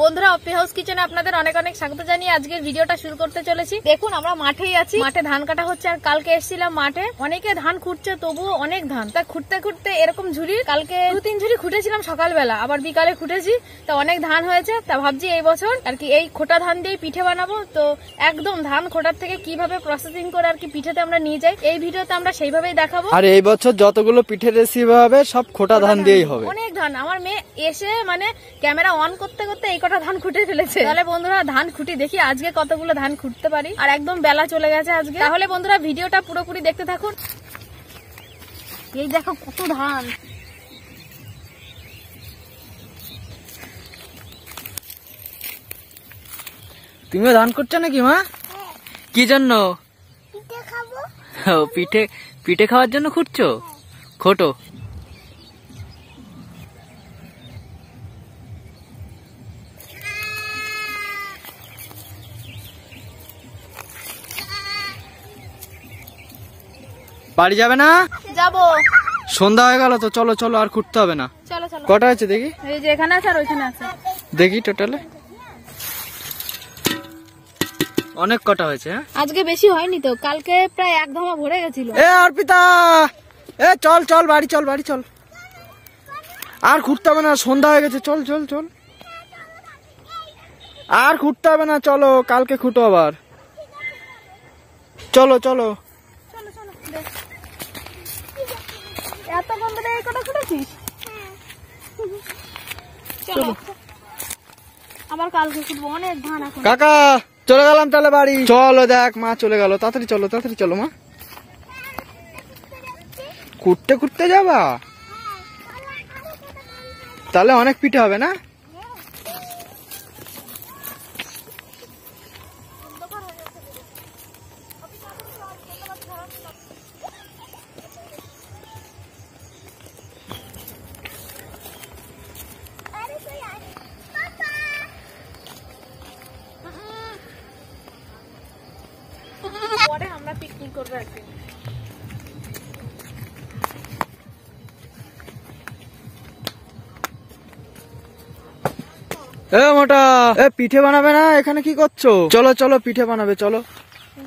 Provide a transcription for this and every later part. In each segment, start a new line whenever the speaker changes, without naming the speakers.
বন্ধুরা অপি হাউস কিচেনে আপনাদের অনেক অনেক স্বাগত জানিয়ে আজকের ভিডিওটা শুরু করতে চলেছি। দেখুন আমরা মাঠেই আছি, মাঠে ধান কাটা হচ্ছে। আর কালকে এসেছিলাম মাঠে, অনেকে ধান খুঁটছে, তবুও অনেক ধান। তা খুঁটতে খুঁটতে এরকম ঝুড়ি কালকে 2-3 ঝুড়ি খুঁটেছিলাম সকালবেলা, আবার বিকালে খুঁটেছি। তা অনেক ধান হয়েছে। তা ভাবছি এই বছর আর কি এই খোটা ধান দিয়ে পিঠে বানাবো। তো একদম ধান খোটার থেকে কিভাবে প্রসেসিং করে আর কি পিঠেতে আমরা নিয়ে যাই, এই ভিডিওতে আমরা সেইভাবেই দেখাবো।
আর এই বছর যতগুলো পিঠের রেসিপি হবে সব খোটা ধান দিয়েই হবে।
অনেক ধান। আমার মেয়ে এসে মানে ক্যামেরা অন করতে করতে এই কটা ধান খুঁটে ফেলেছে। তাহলে বন্ধুরা ধান খুঁটি দেখি আজকে কতগুলো ধান খুঁটতে পারি। আর একদম বেলা চলে গেছে আজকে। তাহলে বন্ধুরা ভিডিওটা পুরোপুরি দেখতে থাকুন। এই দেখো কত ধান।
তুমিও ধান করছো নাকি মা? কি জন্য? পিঠে পিঠে খাওয়ার জন্য খুঁটছো? খোটো। বাড়ি যাবে না?
যাবো।
সন্ধ্যা হয়ে গেল তো, চলো চলো, আর খুঁটতে হবে না।
চলো চলো।
কটা আছে দেখি?
এই যে এখানে আছে আর ওইখানে আছে।
দেখি টোটালে অনেক কটা হয়েছে।
আজকে বেশি হয়নি তো, কালকে প্রায় এক ধামা ভরে গেছিল।
এ অর্পিতা, এ চল চল বাড়ি চল, বাড়ি চল। আর খুঁটতে হবে না, সন্ধ্যা হয়ে গেছে। চল চল চল, আর খুঁটতে হবে না, চলো কালকে খুঁটো আবার। চলো চলো।
এতক্ষণ ধরে এই কটা খুঁটেছিস? চলো আবার কালকে খুঁটবো, অনেক ধান এখন।
কাকা চলে গেলাম তাহলে বাড়ি। চলো, দেখ মা চলে গেল। তাড়াতাড়ি চলো, তাড়াতাড়ি চলো মা। খুঁটতে খুঁটতে যাবা? তাহলে অনেক পিঠে হবে না?
পরে আমরা পিকনিক করবো একদিন।
এ মোটা, এ পিঠে বানাবে না? এখানে কি করছো? চলো চলো পিঠে বানাবে, চলো।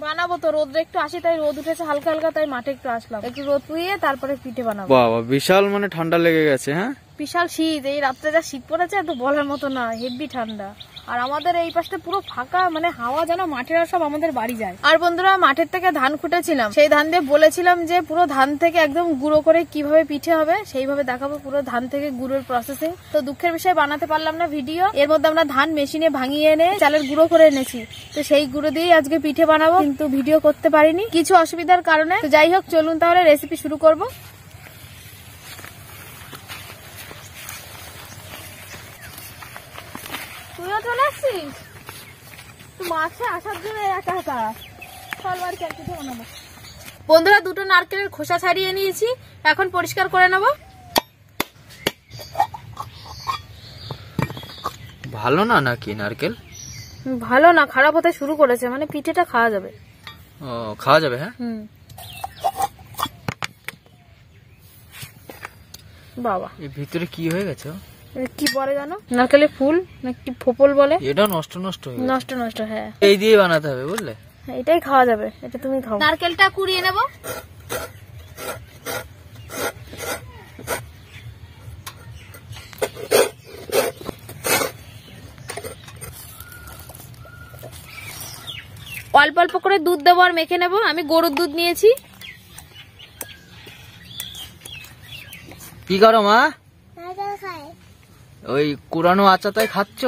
বানাবো তো, রোদ একটু আসি তাই, রোদ উঠেছে হালকা হালকা তাই মাঠে একটু আসলাম, একটু রোদ পুড়িয়ে তারপরে পিঠে বানাবো।
বাবা বিশাল মানে ঠান্ডা লেগে গেছে। হ্যাঁ
বিশাল শীত, এই রাত্রে যা শীত পড়েছে এত বলার মতো না, হেভি ঠান্ডা। আর আমাদের এই পাশটা পুরো ফাঁকা, মানে হাওয়া যেন মাঠের সব আমাদের বাড়ি যায়। আর বন্ধুরা মাঠের থেকে ধান খুঁটেছিলাম, সেই ধান দিয়ে বলেছিলাম যে পুরো ধান থেকে একদম গুঁড়ো করে কিভাবে পিঠে হবে সেইভাবে দেখাবো, পুরো ধান থেকে গুঁড়োর প্রসেসিং। তো দুঃখের বিষয় বানাতে পারলাম না ভিডিও। এর মধ্যে আমরা ধান মেশিনে ভাঙিয়ে এনে চালের গুঁড়ো করে এনেছি, তো সেই গুঁড়ো দিয়েই আজকে পিঠে বানাবো, কিন্তু ভিডিও করতে পারিনি কিছু অসুবিধার কারণে। তো যাই হোক চলুন তাহলে রেসিপি শুরু করবো। তুইও চলে আসছিস? তুই মাঠে আসার জন্য একা একা চল বাড়ি চল পিঠে বানাবো। বন্ধুরা দুটো নারকেলের খোসা ছাড়িয়ে নিয়েছি, এখন পরিষ্কার করে নেব।
ভালো না নাকি নারকেল?
ভালো না, খারাপ হতে শুরু করেছে, মানে পিঠেটা খাওয়া যাবে।
ও খাওয়া যাবে? হ্যাঁ
বাবা
এর ভিতরে কি হয়ে গেছে?
কি বলে জানো, নারকেলের ফুল না কি ফোপল বলে।
এটা নষ্ট নষ্ট হয়ে গেছে।
নষ্ট নষ্ট, হ্যাঁ
এই দিয়ে বানাতে হবে বুঝলে।
হ্যাঁ, এটাই খাওয়া যাবে, এটা তুমি খাও। নারকেলটা কুড়িয়ে নেব। অল্প অল্প করে দুধ দেবো আর মেখে নেব। আমি গরুর দুধ নিয়েছি।
কি করো মা? ওই কুরানো আচাটাই খাচ্ছ?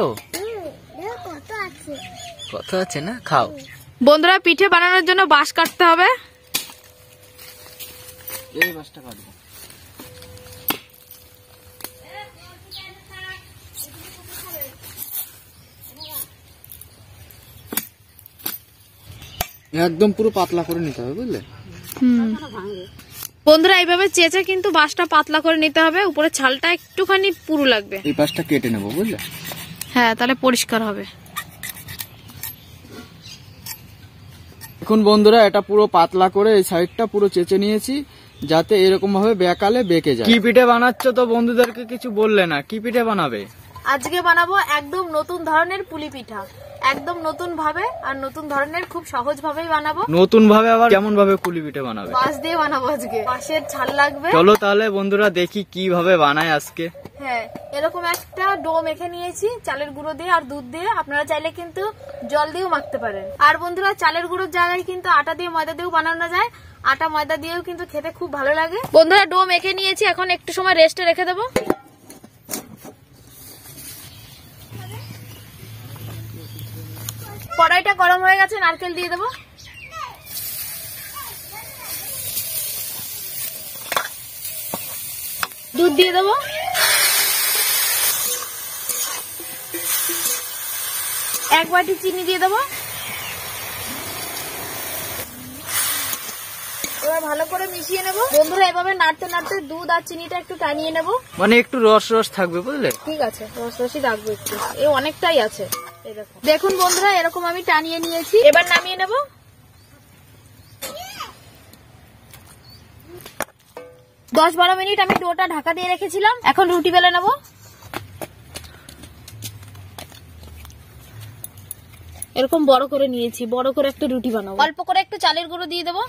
কত আছে না, খাও।
বন্ধুরা পিঠে বানানোর জন্য বাঁশ কাটতে হবে।
এই বাঁশটা কাটবো। একদম পুরো পাতলা করে নিতে হবে বুঝলে।
বন্ধুরা এইভাবে চেঁচে কিন্তু বাঁশটা পাতলা করে নিতে হবে, উপরে ছালটা একটুখানি পুরু লাগবে।
এই পাশটা কেটে নেবো বুঝলে।
হ্যাঁ তাহলে পরিষ্কার হবে।
এখন বন্ধুরা এটা পুরো পাতলা করে এই সাইডটা পুরো চেঁচে নিয়েছি, যাতে এরকম ভাবে বেঁকালে বেঁকে যায়। কি পিঠে বানাচ্ছ তো বন্ধুদেরকে কিছু বললে না, কি পিঠে বানাবে?
আজকে বানাবো একদম নতুন ধরনের পুলি পিঠা, একদম নতুন ভাবে আর নতুন ধরনের, খুব সহজ ভাবেই বানাবো।
নতুন ভাবে আবার কেমন ভাবে পুলি পিঠে বানাবে?
মাছ দিয়ে বানাবো আজকে, মাছের ঝাল লাগবে।
চলো তাহলে বন্ধুরা দেখি কিভাবে বানায় আজকে।
হ্যাঁ, এরকম একটা ডো মেখে নিয়েছি চালের গুঁড়ো দিয়ে আর দুধ দিয়ে। আপনারা চাইলে কিন্তু জল দিয়েও মাখতে পারেন। আর বন্ধুরা, চালের গুঁড়োর জায়গায় কিন্তু আটা দিয়ে ময়দা দিয়েও বানানো যায়, আটা ময়দা দিয়েও কিন্তু খেতে খুব ভালো লাগে। বন্ধুরা, ডো মেখে নিয়েছি, এখন একটু সময় রেস্টে রেখে দেবো। কড়াইটা গরম হয়ে গেছে, নারকেল দিয়ে দেবো। দুধ দিয়ে দেবো। এক বাটি চিনি দিয়ে দেবো। এবার ভালো করে মিশিয়ে নেবো। বন্ধুরা, এভাবে নাড়তে নাড়তে দুধ আর চিনিটা একটু টানিয়ে নেবো।
মানে একটু রস রস থাকবে, বুঝলে?
ঠিক আছে, রস রসই রাখবো একটু, এই অনেকটাই আছে। দেখুন বন্ধুরা, এরকম আমি টানিয়ে নিয়েছি। এবার নামিয়ে নেব। দশ 12 মিনিট আমি ডোটা ঢাকা দিয়ে রেখেছিলাম। এখন রুটি বেলে নেব। এরকম বড় করে নিয়েছি, বড় করে একটা রুটি বানাবো। অল্প করে একটু চালের গুঁড়ো দিয়ে দেবো।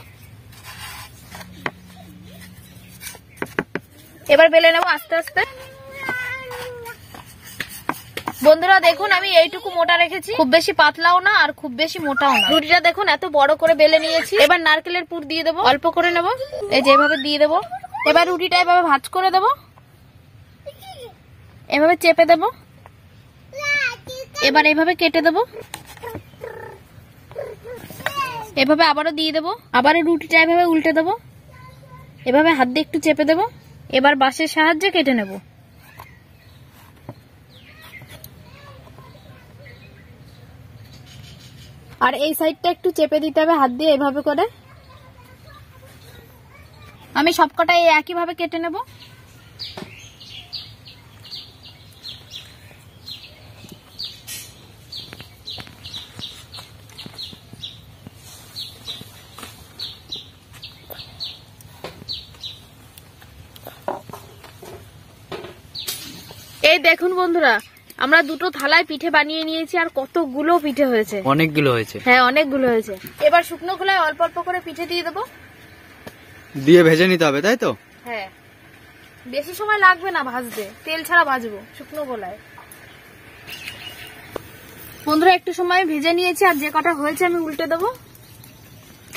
এবার বেলে নেব আস্তে আস্তে। বন্ধুরা দেখুন, আমি এইটুকু মোটা রেখেছি, খুব বেশি পাতলাও না আর খুব বেশি মোটাও না। রুটিটা দেখুন এত বড় করে বেলে নিয়েছি। এবার নারকেলের পুর দিয়ে দেবো, অল্প করে নেব, এই যে এভাবে দিয়ে দেবো। এবার রুটিটা এভাবে ভাঁজ করে দেবো, এভাবে চেপে দেব। এবার এভাবে কেটে দেব, এভাবে আবারও দিয়ে দেবো। আবারও রুটিটা এভাবে উল্টে দেবো, এভাবে হাত দিয়ে একটু চেপে দেবো। এবার বাঁশের সাহায্যে কেটে নেব। আর এই সাইডটা একটু চেপে দিতে হবে হাত দিয়ে, এভাবে করে। আমি সবকটা একই ভাবে কেটে নেব। এই দেখুন বন্ধুরা, আমরা দুটো থালায় পিঠে বানিয়ে নিয়েছি আর কতগুলো পিঠে হয়েছে।
অনেকগুলো হয়েছে।
হ্যাঁ, অনেকগুলো হয়েছে। এবার শুকনো খোলায় অল্প অল্প করে পিঠে দিয়ে দেবো,
দিয়ে ভেজে নিতে হবে, তাই তো?
হ্যাঁ, বেশি সময় লাগবে না ভাজতে, তেল ছাড়া ভাজবো শুকনো খোলায়। বন্ধুরা, একটু সময় ভেজে নিয়েছি আর যে কটা হয়েছে আমি উল্টে দেবো।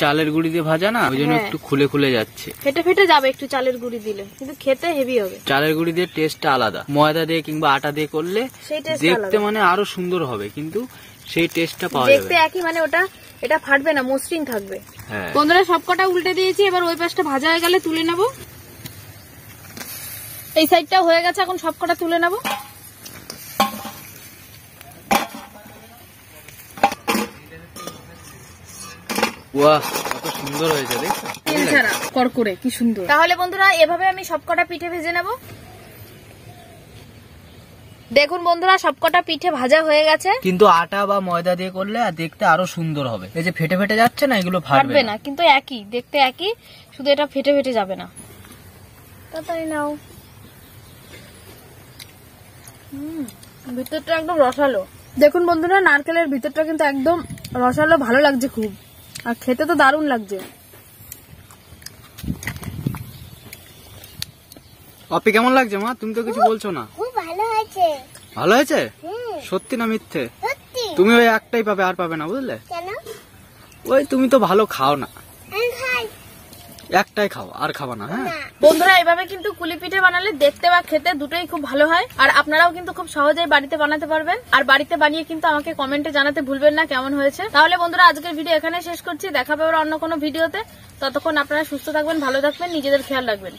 চালের গুঁড়ি দিয়ে ভাজা না, ওই জন্য একটু খুলে খুলে যাচ্ছে।
ফেটে ফেটে যাবে একটু চালের গুঁড়ি দিলে, কিন্তু খেতে হেভি হবে।
চালের গুঁড়ি দিয়ে টেস্টটা আলাদা, ময়দা দিয়ে কিংবা আটা দিয়ে করলে দেখতে মানে আরো সুন্দর হবে, কিন্তু সেই টেস্টটা পাওয়া যাবে।
দেখতে একই, মানে এটা ফাটবে না, মসৃণ থাকবে। বন্ধুরা, সবকটা উল্টে দিয়েছি। এবার ওই পাশটা ভাজা হয়ে গেলে তুলে নেব। এই সাইডটা হয়ে গেছে, এখন সবকটা তুলে নেব।
বাহ, কত সুন্দর হয়েছে দেখো,
তেল ছাড়া কড়কড়ে, কি সুন্দর। তাহলে বন্ধুরা, এভাবে আমি সবকটা পিঠে ভেজে নেব। দেখুন বন্ধুরা, সবকটা পিঠে ভাজা হয়ে গেছে, কিন্তু
আটা বা ময়দা দিয়ে করলে আর দেখতে আরো সুন্দর হবে। এই যে ফেটে ফেটে যাচ্ছে না, এগুলো
ফাটবে না, কিন্তু একই দেখতে, একই, শুধু এটা ফেটে ফেটে যাবে না। তাড়াতাড়ি নাও। ভিতরটা একদম রসালো। দেখুন বন্ধুরা, নারকেলের ভিতরটা কিন্তু একদম রসালো, ভালো লাগছে খুব, আর খেতে তো দারুণ লাগছে।
আপনি কেমন লাগছে মা? তুমি তো কিছু বলছো না।
খুব ভালো হয়েছে।
ভালো হয়েছে? সত্যি না মিথ্যে?
সত্যি।
তুমি ওই একটাই পাবে, আর পাবে না, বুঝলে?
কেন?
ওই তুমি তো ভালো খাও না,
আমি খাই।
একটাই খাও, আর খাবা না। হ্যাঁ
বন্ধুরা, এইভাবে কিন্তু কুলি পিঠে বানালে দেখতে বা খেতে দুটোই খুব ভালো হয়। আর আপনারাও কিন্তু খুব সহজেই বাড়িতে বানাতে পারবেন। আর বাড়িতে বানিয়ে কিন্তু আমাকে কমেন্টে জানাতে ভুলবেন না কেমন হয়েছে। তাহলে বন্ধুরা, আজকের ভিডিও এখানে শেষ করছি। দেখা পাবে অন্য কোনো ভিডিওতে। ততক্ষণ আপনারা সুস্থ থাকবেন, ভালো থাকবেন, নিজেদের খেয়াল রাখবেন।